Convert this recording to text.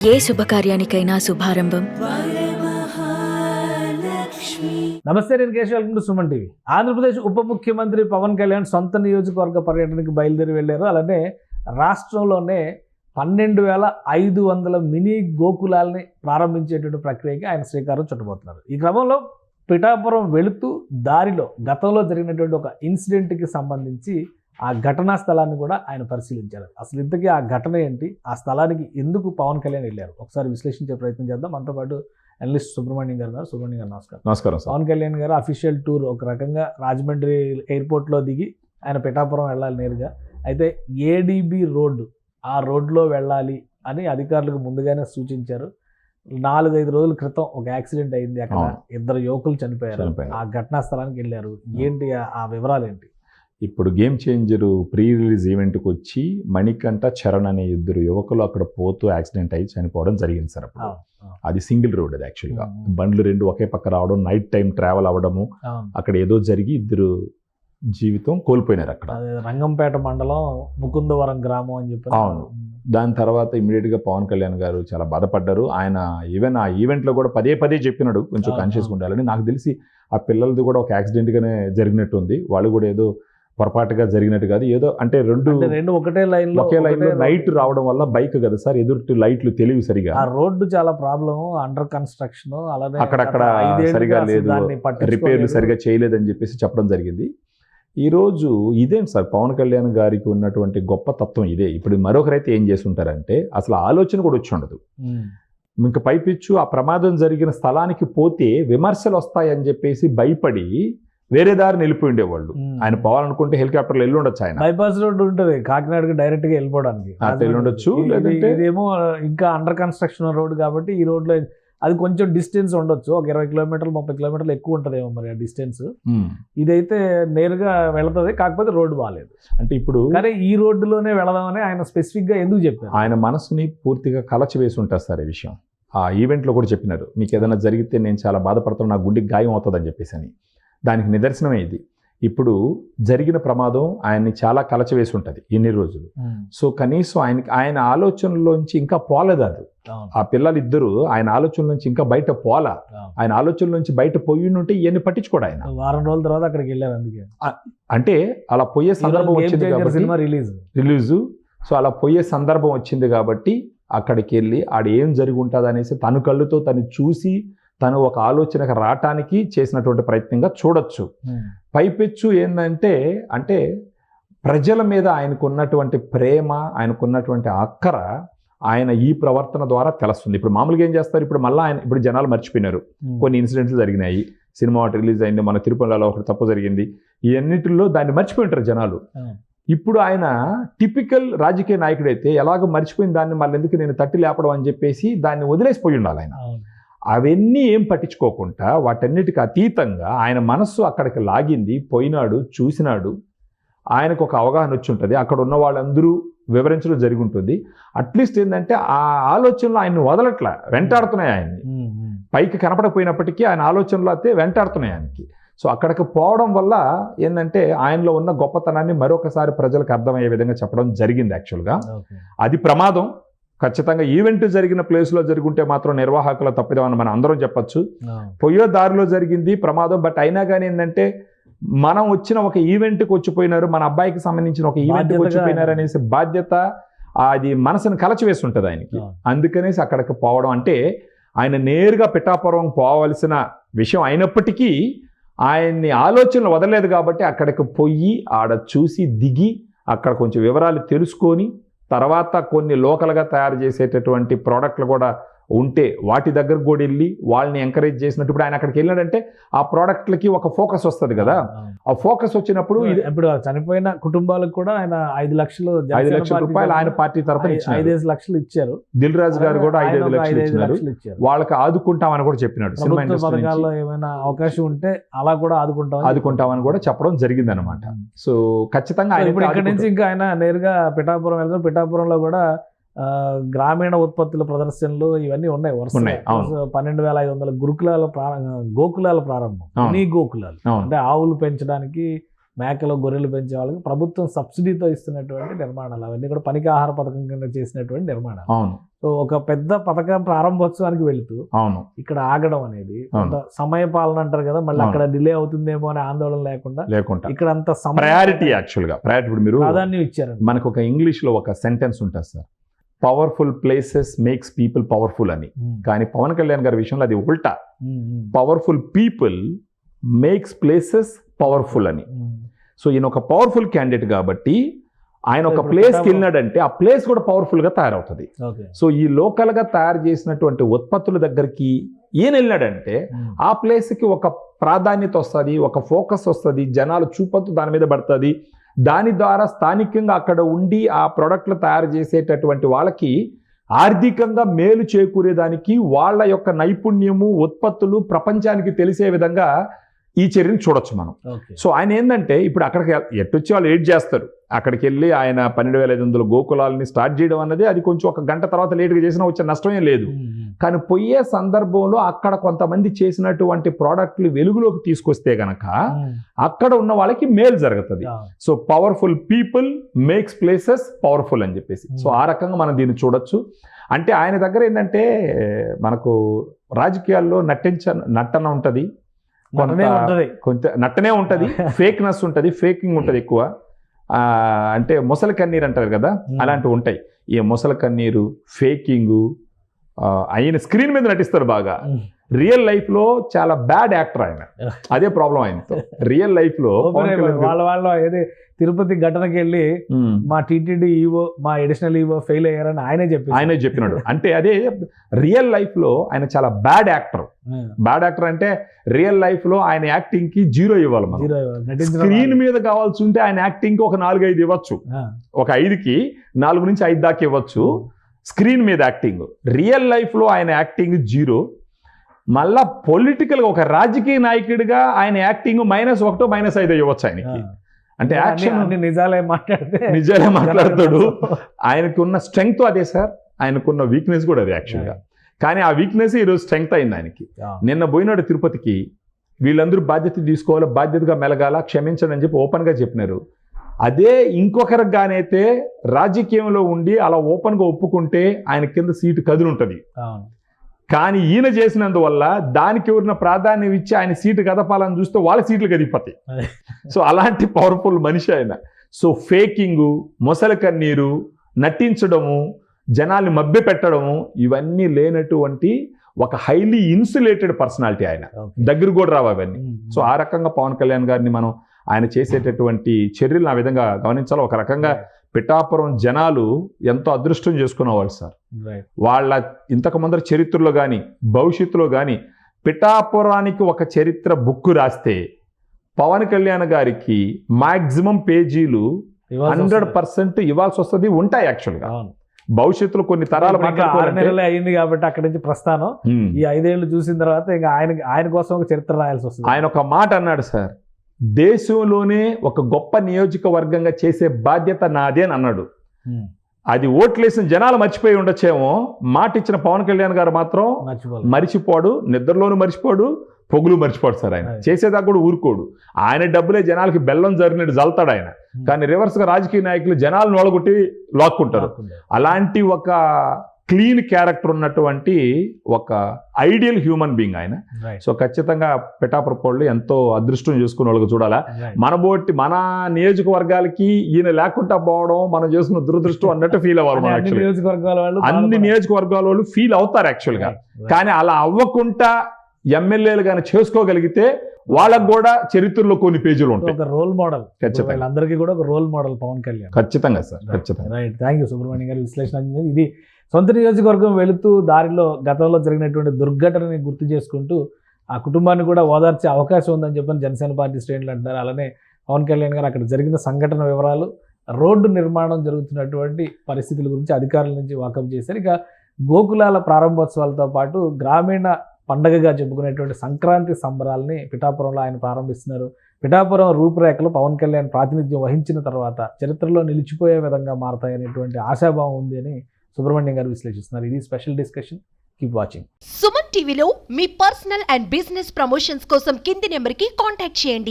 ఏ శుభకార్యానికైనా శుభారంభం. నమస్తే, నేను Keshav. Welcome to Suman TV. Andhra Pradesh ఉప ముఖ్యమంత్రి పవన్ కళ్యాణ్ సొంత నియోజకవర్గ పర్యటనకి బయలుదేరి వెళ్ళారు. అలానే రాష్ట్రంలోనే 12,500 మినీ గోకులాల్ని ప్రారంభించేటువంటి ప్రక్రియకి ఆయన శ్రీకారం చుట్టబోతున్నారు. ఈ క్రమంలో పిఠాపురం వెళుతూ దారిలో గతంలో జరిగినటువంటి ఒక ఇన్సిడెంట్కి సంబంధించి ఆ ఘటనా స్థలాన్ని కూడా ఆయన పరిశీలించారు. అసలు ఇంతకీ ఆ ఘటన ఏంటి, ఆ స్థలానికి ఎందుకు పవన్ కళ్యాణ్ వెళ్ళారు, ఒకసారి విశ్లేషించే ప్రయత్నం చేద్దాం. మనతో పాటు అనలిస్ట్ సుబ్రహ్మణ్యం గారు. సుబ్రహ్మణ్యం గారు నమస్కారం. నమస్కారం. పవన్ కళ్యాణ్ గారు అఫీషియల్ టూర్ ఒక రకంగా రాజమండ్రి ఎయిర్పోర్ట్లో దిగి ఆయన పిఠాపురం వెళ్ళాలి నేరుగా. అయితే ఏడీబీ రోడ్డు, ఆ రోడ్లో వెళ్ళాలి అని అధికారులకు ముందుగానే సూచించారు. 4-5 రోజుల క్రితం ఒక యాక్సిడెంట్ అయింది, అక్కడ 2 యువకులు చనిపోయారు. ఆ ఘటనా స్థలానికి వెళ్ళారు. ఏంటి ఆ వివరాలు ఏంటి? ఇప్పుడు గేమ్ చేంజర్ ప్రీ రిలీజ్ ఈవెంట్కి వచ్చి మణికంఠ, చరణ్ అనే 2 యువకులు అక్కడ పోతూ యాక్సిడెంట్ అయ్యి చనిపోవడం జరిగింది సార్. అప్పుడు అది సింగిల్ రోడ్. అది యాక్చువల్గా బండ్లు 2 ఒకే పక్క రావడం, నైట్ టైం ట్రావెల్ అవ్వడము, అక్కడ ఏదో జరిగి 2 జీవితం కోల్పోయినారు అక్కడ. రంగంపేట మండలం ముకుందవరం గ్రామం అని చెప్పి. అవును. దాని తర్వాత ఇమీడియట్గా పవన్ కళ్యాణ్ గారు చాలా బాధపడ్డారు. ఆయన ఈవెన్ ఆ ఈవెంట్లో కూడా పదే చెప్పినాడు కొంచెం కాన్షియస్గా ఉండాలని. నాకు తెలిసి ఆ పిల్లలది కూడా ఒక యాక్సిడెంట్గానే జరిగినట్టుంది. వాళ్ళు కూడా ఏదో పొరపాటుగా జరిగినట్టు కాదు, ఏదో అంటే రెండు ఒకే లైన్లో నైట్ రావడం వల్ల బైక్ కదా సార్, ఎదురు లైట్లు తెలివి సరిగా. ఆ రోడ్డు చాలా ప్రాబ్లం, అండర్ కన్స్ట్రక్షన్, అలానే అక్కడక్కడ సరిగా లేదు, రిపేర్లు సరిగా చేయలేదని చెప్పేసి చెప్పడం జరిగింది. ఈరోజు ఇదేం సార్ పవన్ కళ్యాణ్ గారికి ఉన్నటువంటి గొప్ప తత్వం ఇదే. ఇప్పుడు మరొకరైతే ఏం చేసి ఉంటారంటే అసలు ఆలోచన కూడా వచ్చి ఉండదు. ఇంకా పైపిచ్చు ఆ ప్రమాదం జరిగిన స్థలానికి పోతే విమర్శలు వస్తాయని చెప్పేసి భయపడి వేరే దారి వెళ్ళిపోయి ఉండేవాళ్ళు. ఆయన పోవాలనుకుంటే హెలికాప్టర్లో వెళ్ళి ఉండొచ్చు. ఆయన బైపాస్ రోడ్డు ఉంటుంది కాకినాడకి డైరెక్ట్ గా వెళ్ళిపోవడానికి, వెళ్ళి ఉండొచ్చు. ఇదేమో ఇంకా అండర్ కన్స్ట్రక్షన్ రోడ్ కాబట్టి ఈ రోడ్లో అది కొంచెం డిస్టెన్స్ ఉండొచ్చు, ఒక 20 కిలోమీటర్లు 30 కిలోమీటర్లు ఎక్కువ ఉంటుందేమో మరి ఆ డిస్టెన్స్. ఇదైతే నేరుగా వెళుతుంది, కాకపోతే రోడ్డు బాగాలేదు. అంటే ఇప్పుడు కానీ ఈ రోడ్డులోనే వెళదామని ఆయన స్పెసిఫిక్ గా ఎందుకు చెప్పారు? ఆయన మనసుని పూర్తిగా కలచి వేసి ఉంటారు సార్ ఈ విషయం. ఆ ఈవెంట్లో కూడా చెప్పినారు, మీకు ఏదైనా జరిగితే నేను చాలా బాధపడుతున్నాను, నా గుండెకి గాయం అవుతుందని చెప్పేసి అని. దానికి నిదర్శనమే ఇది. ఇప్పుడు జరిగిన ప్రమాదం ఆయన్ని చాలా కలచవేసి ఉంటుంది ఇన్ని రోజులు. సో కనీసం ఆయన ఆలోచనలోంచి ఇంకా పోలేదు అది. ఆ పిల్లలిద్దరూ ఆయన ఆలోచన నుంచి ఇంకా బయట పోలా. ఆయన ఆలోచన నుంచి బయట పోయి ఉంటే ఇవన్నీ పట్టించుకోడు ఆయన. వారం రోజుల తర్వాత అక్కడికి వెళ్ళారు. అందుకే అంటే అలా పోయే సందర్భం వచ్చింది కాబట్టి రిలీజు. సో అలా పోయే సందర్భం వచ్చింది కాబట్టి అక్కడికి వెళ్ళి ఆడ ఏం జరిగి ఉంటుంది అనేసి తను కళ్ళుతో తను చూసి తను ఒక ఆలోచనకు రావటానికి చేసినటువంటి ప్రయత్నంగా చూడొచ్చు. పైపెచ్చు ఏంటంటే అంటే ప్రజల మీద ఆయనకున్నటువంటి ప్రేమ, ఆయనకున్నటువంటి అక్కర ఆయన ఈ ప్రవర్తన ద్వారా తెలుస్తుంది. ఇప్పుడు మామూలుగా ఏం చేస్తారు, ఇప్పుడు మళ్ళీ ఆయన ఇప్పుడు జనాలు మర్చిపోయినారు, కొన్ని ఇన్సిడెంట్స్ జరిగినాయి. సినిమా రిలీజ్ అయింది, మన తిరుపతిలో ఒకటి తప్పు జరిగింది, ఇవన్నిటిలో దాన్ని మర్చిపోయింటారు జనాలు. ఇప్పుడు ఆయన టిపికల్ రాజకీయ నాయకుడైతే ఎలాగో మర్చిపోయిన దాన్ని మళ్ళీ ఎందుకు నేను తట్టి లేపడం అని చెప్పేసి దాన్ని వదిలేసిపోయి ఉండాలి ఆయన. అవన్నీ ఏం పట్టించుకోకుండా వాటన్నిటికీ అతీతంగా ఆయన మనస్సు అక్కడికి లాగింది, పోయినాడు, చూసినాడు. ఆయనకు ఒక అవగాహన వచ్చి ఉంటుంది, అక్కడ ఉన్న వాళ్ళందరూ వివరించడం జరిగి ఉంటుంది. అట్లీస్ట్ ఏంటంటే ఆ ఆలోచనలు ఆయన్ని వదలట్లా, వెంటాడుతున్నాయి ఆయన్ని. పైకి కనపడకపోయినప్పటికీ ఆయన ఆలోచనలు అయితే వెంటాడుతున్నాయి ఆయనకి. సో అక్కడికి పోవడం వల్ల ఏంటంటే ఆయనలో ఉన్న గొప్పతనాన్ని మరొకసారి ప్రజలకు అర్థమయ్యే విధంగా చెప్పడం జరిగింది. యాక్చువల్గా అది ప్రమాదం. ఖచ్చితంగా ఈవెంట్ జరిగిన ప్లేస్లో జరుగుంటే మాత్రం నిర్వాహకుల తప్పిదమని మనం అందరం చెప్పచ్చు. పోయే దారిలో జరిగింది ప్రమాదం. బట్ అయినా కానీ ఏంటంటే మనం వచ్చిన ఒక ఈవెంట్కి వచ్చిపోయినారు, మన అబ్బాయికి సంబంధించిన ఒక ఈవెంట్కి వచ్చిపోయినారు అనేసి బాధ్యత అది మనసును కలచివేసి ఉంటుంది ఆయనకి. అందుకనేసి అక్కడికి పోవడం అంటే ఆయన నేరుగా పిఠాపురం పోవాల్సిన విషయం అయినప్పటికీ ఆయన్ని ఆలోచనలు వదలలేదు కాబట్టి అక్కడికి పోయి ఆడ చూసి దిగి అక్కడ కొంచెం వివరాలు తెలుసుకొని తర్వాత కొన్ని లోకల్గా తయారు చేసేటటువంటి ప్రోడక్ట్లు కూడా ఉంటే వాటి దగ్గరకు కూడా వెళ్ళి వాళ్ళని ఎంకరేజ్ చేసినట్టు. ఇప్పుడు ఆయన అక్కడికి వెళ్ళాడంటే ఆ ప్రోడక్ట్లకి ఒక ఫోకస్ వస్తుంది కదా. ఆ ఫోకస్ వచ్చినప్పుడు ఇప్పుడు చనిపోయిన కుటుంబాలకు కూడా ఆయన 5 లక్షల రూపాయలు ఆయన పార్టీ తరఫున 5 లక్షలు ఇచ్చారు. దిల్ రాజు గారు కూడా 5 లక్షలు ఇచ్చినారు. వాళ్ళకి ఆదుకుంటామని కూడా చెప్పినాడు. సినిమా పథకాల్లో ఏమైనా అవకాశం ఉంటే అలా కూడా ఆదుకుంటామని కూడా చెప్పడం జరిగింది అనమాట. సో ఖచ్చితంగా ఇప్పుడు ఇక్కడ నుంచి ఇంకా ఆయన నేరుగా పిఠాపురం వెళ్తారు. పిఠాపురంలో కూడా గ్రామీణ ఉత్పత్తుల ప్రదర్శనలు ఇవన్నీ ఉన్నాయి. 12,500 గోకులాల ప్రారంభం. మినీ గోకులాలు అంటే ఆవులు పెంచడానికి, మేకలు గొర్రెలు పెంచే వాళ్ళకి ప్రభుత్వం సబ్సిడీతో ఇస్తున్నటువంటి నిర్మాణాలు. అవన్నీ కూడా పనికి ఆహార పథకం కింద చేసినటువంటి నిర్మాణాలు. సో ఒక పెద్ద పథకం ప్రారంభోత్సవానికి వెళుతూ అవును ఇక్కడ ఆగడం అనేది కొంత సమయ పాలన అంటారు కదా, మళ్ళీ అక్కడ డిలే అవుతుందేమో అనే ఆందోళన లేకుండా ఇక్కడ అంత ప్రయారిటీ యాక్చువల్గా ఇప్పుడు మీరు ప్రాధాన్యం ఇచ్చారు. మనకు ఒక ఇంగ్లీష్ లో ఒక సెంటెన్స్ ఉంటుంది sir, powerful places makes people powerful అని. కానీ పవన్ కళ్యాణ్ గారి విషయంలో అది ఉల్టా, powerful people makes places powerful అని. సో ఈయన ఒక పవర్ఫుల్ క్యాండిడేట్ కాబట్టి ఆయన ఒక ప్లేస్కి వెళ్ళినాడంటే ఆ ప్లేస్ కూడా పవర్ఫుల్గా తయారవుతుంది. సో ఈ లోకల్గా తయారు చేసినటువంటి ఉత్పత్తుల దగ్గరికి ఈయన వెళ్ళినాడంటే ఆ ప్లేస్కి ఒక ప్రాధాన్యత వస్తుంది, ఒక ఫోకస్ వస్తుంది, జనాలు చూపొద్దు దాని మీద పడుతుంది. దాని ద్వారా స్థానికంగా అక్కడ ఉండి ఆ ప్రోడక్ట్లు తయారు చేసేటటువంటి వాళ్ళకి ఆర్థికంగా మేలు చేకూరేదానికి వాళ్ళ యొక్క నైపుణ్యము ఉత్పత్తులు ప్రపంచానికి తెలిసే విధంగా ఈ చర్యను చూడొచ్చు మనం. సో ఆయన ఏంటంటే ఇప్పుడు అక్కడికి ఎట్టొచ్చి వాళ్ళు ఏడ్ చేస్తారు, అక్కడికి వెళ్ళి ఆయన 12,500 గోకులాలని స్టార్ట్ చేయడం అన్నది అది కొంచెం ఒక గంట తర్వాత లేట్గా చేసినా వచ్చే నష్టమే లేదు. కానీ పోయే సందర్భంలో అక్కడ కొంతమంది చేసినటువంటి ప్రోడక్ట్లు వెలుగులోకి తీసుకొస్తే గనక అక్కడ ఉన్న వాళ్ళకి మేలు జరుగుతుంది. So powerful people makes places powerful అని చెప్పేసి, సో ఆ రకంగా మనం దీన్ని చూడొచ్చు. అంటే ఆయన దగ్గర ఏంటంటే మనకు రాజకీయాల్లో నటన ఉంటుంది, కొంత నట్టనే ఉంటుంది, ఫేక్నెస్ ఉంటుంది, ఫేకింగ్ ఉంటుంది ఎక్కువ. అంటే మొసలి కన్నీరు అంటారు కదా, అలాంటివి ఉంటాయి. ఈ మొసలి కన్నీరు, ఫేకింగు, ఆయన స్క్రీన్ మీద నటిస్తారు బాగా. రియల్ లైఫ్ లో చాలా బ్యాడ్ యాక్టర్ ఆయన, అదే ప్రాబ్లం ఆయనతో. రియల్ లైఫ్ లో వాళ్ళ ఏది తిరుపతి ఘటనకి వెళ్ళి మా టీటీడీ ఈవో మా అడిషనల్ ఈవో ఫెయిల్ అయ్యారని ఆయనే చెప్పినాడు. అంటే అదే రియల్ లైఫ్ లో ఆయన చాలా బ్యాడ్ యాక్టర్. బ్యాడ్ యాక్టర్ అంటే రియల్ లైఫ్ లో ఆయన యాక్టింగ్ కి 0 ఇవ్వాలి మనం. స్క్రీన్ మీద కావాల్సి ఉంటే ఆయన యాక్టింగ్ కి ఒక 4-5 ఇవ్వచ్చు, ఒక 5కి 4 నుంచి 5 దాకా ఇవ్వచ్చు స్క్రీన్ మీద యాక్టింగ్. రియల్ లైఫ్ లో ఆయన యాక్టింగ్ 0. మళ్ళా పొలిటికల్ గా ఒక రాజకీయ నాయకుడిగా ఆయన యాక్టింగ్ -1 -5 ఇవ్వచ్చు ఆయనకి. అంటే యాక్షన్ నిజాలే మాట్లాడతాడు. ఆయనకు ఉన్న స్ట్రెంగ్త్ అదే సార్, ఆయనకున్న వీక్నెస్ కూడా అదే యాక్చువల్గా. కానీ ఆ వీక్నెస్ ఈరోజు స్ట్రెంగ్త్ అయింది ఆయనకి. నిన్న పోయినాడు తిరుపతికి, వీళ్ళందరూ బాధ్యత తీసుకోవాలి, బాధ్యతగా మెలగాల, క్షమించండి అని చెప్పి ఓపెన్గా చెప్పినారు. అదే ఇంకొకరికి గానైతే రాజకీయంలో ఉండి అలా ఓపెన్గా ఒప్పుకుంటే ఆయన కింద సీటు కదులుంటుంది. కానీ ఈయన చేసినందువల్ల దానికి ఎవరిన ప్రాధాన్యం ఇచ్చి ఆయన సీటు కదపాలని చూస్తే వాళ్ళ సీట్లు కదిపోతాయి. సో అలాంటి పవర్ఫుల్ మనిషి ఆయన. సో ఫేకింగు, మొసలి కన్నీరు, నటించడము, జనాల్ని మభ్య పెట్టడము, ఇవన్నీ లేనటువంటి ఒక హైలీ ఇన్సులేటెడ్ పర్సనాలిటీ ఆయన. దగ్గర కూడా రావు అవన్నీ. సో ఆ రకంగా పవన్ కళ్యాణ్ గారిని మనం ఆయన చేసేటటువంటి చర్యలను ఆ విధంగా గమనించాలి. ఒక రకంగా పిఠాపురం జనాలు ఎంతో అదృష్టం చేసుకునేవాళ్ళు సార్. వాళ్ళ ఇంతకు ముందర చరిత్రలో కానీ భవిష్యత్తులో కానీ పిఠాపురానికి ఒక చరిత్ర బుక్ రాస్తే పవన్ కళ్యాణ్ గారికి మాక్సిమం పేజీలు 100% ఇవ్వాల్సి వస్తుంది, ఉంటాయి యాక్చువల్గా. భవిష్యత్తులో కొన్ని తరాలు అయింది కాబట్టి అక్కడి నుంచి ప్రస్థానం ఈ 5 ఏళ్ళు చూసిన తర్వాత ఇంకా ఆయన కోసం ఒక చరిత్ర రాయాల్సి వస్తుంది. ఆయన ఒక మాట అన్నాడు సార్, దేశంలోనే ఒక గొప్ప నియోజకవర్గంగా చేసే బాధ్యత నాదే అని అన్నాడు. అది ఓట్లేసిన జనాలు మర్చిపోయి ఉండొచ్చేమో, మాట ఇచ్చిన పవన్ కళ్యాణ్ గారు మాత్రం మర్చిపోడు, నిద్రలోనూ మర్చిపోడు, పొగులు మర్చిపోడు సార్. ఆయన చేసేదాకా కూడా ఊరుకోడు. ఆయన డబ్బులే జనాలకి బెల్లం జరిగినట్టు జల్తాడు ఆయన. కానీ రివర్స్గా రాజకీయ నాయకులు జనాలు నోలగొట్టి లాక్కుంటారు. అలాంటి ఒక క్లీన్ క్యారెక్టర్ ఉన్నటువంటి ఒక ఐడియల్ హ్యూమన్ బీయింగ్ ఆయన. సో ఖచ్చితంగా పిఠాపురం వాళ్ళు ఎంతో అదృష్టం చేసుకునే వాళ్ళకి చూడాలా. మన నియోజకవర్గాలకి ఈయన లేకుండా పోవడం మనం చేసుకున్న దురదృష్టం అన్నట్టు ఫీల్ అవ్వాలి. అన్ని నియోజకవర్గాల వాళ్ళు ఫీల్ అవుతారు యాక్చువల్గా. కానీ అలా అవ్వకుండా ఎమ్మెల్యేలు కానీ చేసుకోగలిగితే వాళ్ళకు కూడా చరిత్రలో కొన్ని పేజీలు ఉంటాయి. ఒక రోల్ మోడల్, ఖచ్చితంగా అందరికీ కూడా ఒక రోల్ మోడల్ పవన్ కళ్యాణ్. ఖచ్చితంగా సార్, ఖచ్చితంగా. రైట్, థ్యాంక్ యూ సుబ్రహ్మణ్యం గారి విశ్లేషణ. ఇది సొంత నియోజకవర్గం వెళుతూ దారిలో గతంలో జరిగినటువంటి దుర్ఘటనని గుర్తు చేసుకుంటూ ఆ కుటుంబాన్ని కూడా ఓదార్చే అవకాశం ఉందని చెప్పని జనసేన పార్టీ శ్రేణులు అంటారు. అలానే పవన్ కళ్యాణ్ గారు అక్కడ జరిగిన సంఘటన వివరాలు, రోడ్డు నిర్మాణం జరుగుతున్నటువంటి పరిస్థితుల గురించి అధికారుల నుంచి వాకప్ చేశారు. ఇక గోకులాల ప్రారంభోత్సవాలతో పాటు గ్రామీణ పండగగా చెప్పుకునేటువంటి సంక్రాంతి సంబరాలని పిఠాపురంలో ఆయన ప్రారంభిస్తున్నారు. పిఠాపురం రూపురేఖలు పవన్ కళ్యాణ్ ప్రాతినిధ్యం వహించిన తర్వాత చరిత్రలో నిలిచిపోయే విధంగా మారతాయనేటువంటి ఆశాభావం ఉంది అని సుబ్రహ్మణ్యం గారు విశ్లేషిస్తున్నారు. ఇది special discussion. Keep watching. Suman టీవీలో మీ పర్సనల్ అండ్ బిజినెస్ ప్రమోషన్స్ కోసం కింది నెంబర్కి కాంటాక్ట్ చేయండి.